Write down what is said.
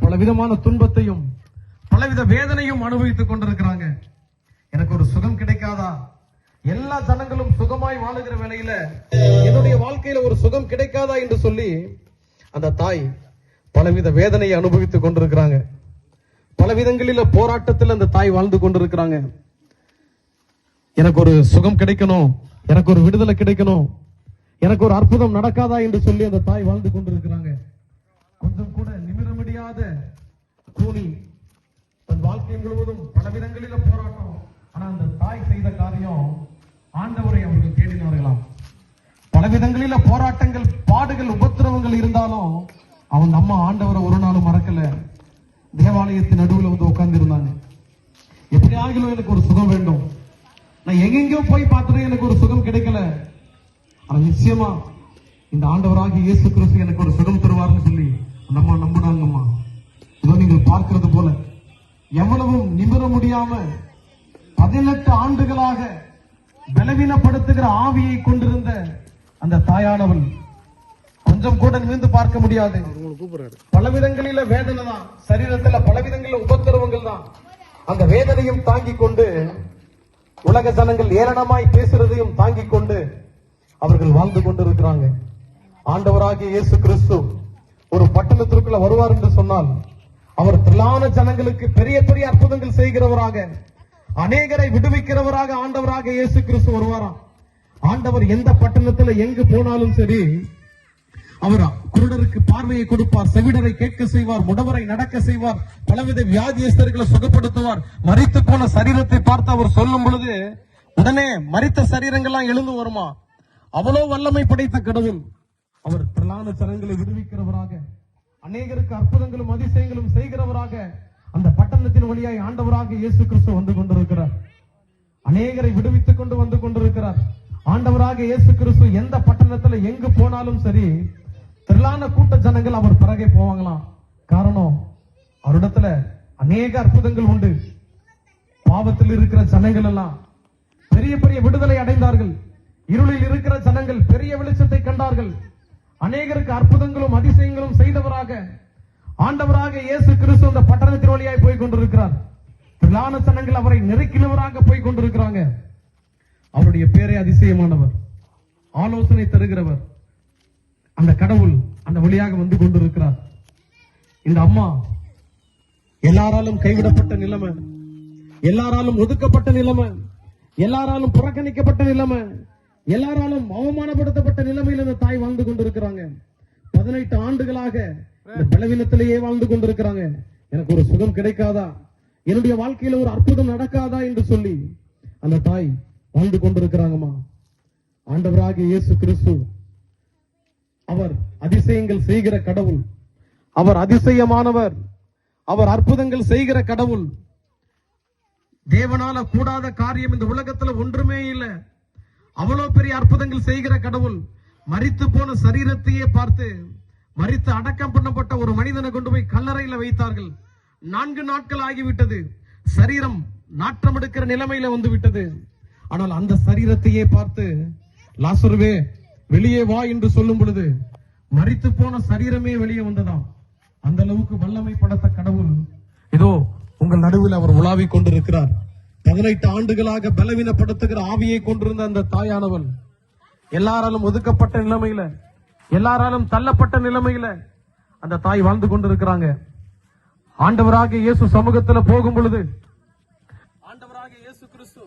பலவிதமான துன்பத்தையும் பலவித வேதனையும் அனுபவித்துக் கொண்டிருக்கிறாங்க. எனக்கு ஒரு சுகம் கிடைக்காதா? எல்லா ஜனங்களும் சுகமாய் வாழுகிற வேளையில என்னுடைய வாழ்க்கையில ஒரு சுகம் கிடைக்காதா என்று சொல்லி அந்த தாய் பலவித வேதனையை அனுபவித்துக் கொண்டிருக்கிறாங்க. பலவிதங்களில போராட்டத்தில் அந்த தாய் வாழ்ந்து கொண்டிருக்கிறாங்க. எனக்கு ஒரு சுகம் கிடைக்கணும், எனக்கு ஒரு விடுதலை கிடைக்கணும், எனக்கு ஒரு அற்புதம் நடக்காதா என்று சொல்லி அந்த தாய் வாழ்ந்து கொண்டிருக்கிறாங்க. கொஞ்சம் கூட நிமிர முடியாத கூனி தன் வாழ்க்கை முழுவதும் பலவிதங்களில போராட்டம். ஆனா அந்த தாய் செய்த காரியம், ஆண்டவரை அவர்கள் தேடினார்களாம். பலவிதங்களில போராட்டங்கள், பாடுகள், உபத்திரவங்கள் இருந்தாலும் அவன் நம்ம ஆண்டவரை ஒரு நாளும் மறக்கல. தேவாலயத்தின் நடுவில் வந்து உட்கார்ந்து இருந்தாங்க. எப்படி ஆகிலும் எனக்கு ஒரு சுகம் வேண்டும், நான் எங்கெங்கயோ போய் பார்த்துட்டு எனக்கு ஒரு சுகம் கிடைக்கல, ஆனா நிச்சயமா இந்த ஆண்டவராகிய இயேசு கிறிஸ்து எனக்கு ஒரு சுகம் தருவார்னு சொல்லி நம்ம நம்பினாங்கம்மா. இதோ நீங்கள் பார்க்கிறது போல எவ்வளவும் நிமிர முடியாம 18 ஆண்டுகளாக பலவீனப்படுத்துகிற ஆவியை கொண்டிருந்த அந்த தாயானவள் கொஞ்சம் கூட நிமிர்ந்து பார்க்க முடியாது. பலவிதங்களில வேதனை தான், சரீரத்துல பலவிதங்களில உபத்திரவங்கள் தான். அந்த வேதனையும் தாங்கிக் கொண்டு, உலக ஜனங்கள் ஏளனமாய் பேசுறதையும் தாங்கிக் கொண்டு அவர்கள் வாழ்ந்து கொண்டிருக்கிறாங்க. ஆண்டவராகிய இயேசு கிறிஸ்து ஒரு பட்டணத்திற்குள்ள வருவார் என்று சொன்னால் அவர் திரளான ஜனங்களுக்கு பெரிய பெரிய அற்புதங்கள் செய்கிறவராக, அநேகரை விடுவிக்கிறவராக ஆண்டவராக இயேசு கிறிஸ்து வருவாராம். ஆண்டவர் எந்த பட்டணத்துல எங்கு போனாலும் சரி அவர் குருடருக்கு பார்வையை கொடுப்பார், செவிடரை கேட்க செய்வார், முடவரை நடக்க செய்வார், பலவித வியாதியஸ்தர்களை சுகப்படுத்துவார். மரித்து போன சரீரத்தை பார்த்து அவர் சொல்லும் பொழுது உடனே மரித்த சரீரங்கள்லாம் எழுந்து வருமா. அவ்வளவு வல்லமை படைத்த கடவுள். அவர் திரளான ஜனங்களை விடுவிக்கிறவராக, அநேகருக்கு அற்புதங்களும் அதிசயங்களும் செய்கிறவராக அந்த பட்டணத்தின் வழியாய் ஆண்டவராக இயேசு கிறிஸ்து வந்து கொண்டிருக்கிறார். அநேகரை விடுவித்துக் கொண்டு வந்து கொண்டிருக்கிறார். ஆண்டவராக இயேசு கிறிஸ்து எந்த பட்டணத்துல எங்கு போனாலும் சரி திரளான கூட்ட ஜனங்கள் அவர் பிறகே போவாங்களாம். காரணம், அவரிடத்துல அநேக அற்புதங்கள் உண்டு. பாவத்தில் இருக்கிற ஜனங்கள் எல்லாம் பெரிய பெரிய விடுதலை அடைந்தார்கள். இருளில் இருக்கிற ஜனங்கள் பெரிய வெளிச்சத்தை கண்டார்கள். அநேகருக்கு அற்புதங்களும் அதிசயங்களும் செய்தவராக ஆண்டவராக இயேசு கிறிஸ்து அந்த பட்டணத்தின் வழியாய் போய் கொண்டிருக்கிறார். திரளான ஜனங்கள் அவரை நெருக்கினவராக போய் கொண்டிருக்கிறாங்க. அவருடைய பேரே அதிசயமானவர், ஆலோசனை தருகிறவர். அந்த கடவுள் அந்த வழியாக வந்து கொண்டிருக்கிறார். இந்த அம்மா எல்லாராலும் கைவிடப்பட்ட நிலைமை, எல்லாராலும் ஒதுக்கப்பட்ட நிலைமை, எல்லாராலும் புறக்கணிக்கப்பட்ட நிலைமை, எல்லாராலும் அவமானப்படுத்தப்பட்ட நிலைமையில் இந்த தாய் வாழ்ந்து கொண்டிருக்கிறாங்க. 18 ஆண்டுகளாக இந்த பலவீனத்திலேயே வாழ்ந்து கொண்டிருக்கிறாங்க. எனக்கு ஒரு சுகம் கிடைக்காதா, என்னுடைய வாழ்க்கையில ஒரு அற்புதம் நடக்காதா என்று சொல்லி அந்த தாய் வாழ்ந்து கொண்டிருக்கிறாங்கம்மா. ஆண்டவராகிய இயேசு கிறிஸ்து அவர் அதிசயங்கள் செய்கிற கடவுள், அவர் அதிசயமானவர், அவர் அற்புதங்கள் செய்கிற கடவுள். தேவனால கூடாத காரியம் இந்த உலகத்துல ஒன்றுமே இல்லை. அவ்வளவு பெரிய அற்புதங்கள் செய்கிற கடவுள். மரித்து போன சரீரத்தையே பார்த்து, மரித்து அடக்கம் பண்ணப்பட்ட ஒரு மனிதனை கொண்டு போய் கல்லறையில வைத்தார்கள். 4 நாட்கள் ஆகிவிட்டது. சரீரம் நாற்றம் எடுக்கிற நிலைமையில வந்து விட்டது. ஆனால் அந்த சரீரத்தையே பார்த்து, லாசருவே வெளியே வா என்று சொல்லும் பொழுது மரித்து போன சரீரமே வெளியே வந்ததாம். அந்த அளவுக்கு வல்லமை படைத்த கடவுள் இதோ உங்கள் நடுவில் அவர் உலாவிக் கொண்டிருக்கிறார். 18 ஆண்டுகளாக பலவீனப்படுத்துகிற ஆவியை கொண்டிருந்த அந்த தாயானவள் எல்லாராலும் ஒதுக்கப்பட்ட நிலைமையில, எல்லாராலும் தள்ளப்பட்ட நிலைமையில அந்த தாய் வாழ்ந்து கொண்டிருக்கிறாங்க. ஆண்டவராக இயேசு சமூகத்தில் போகும் பொழுது ஆண்டவராக இயேசு கிறிஸ்து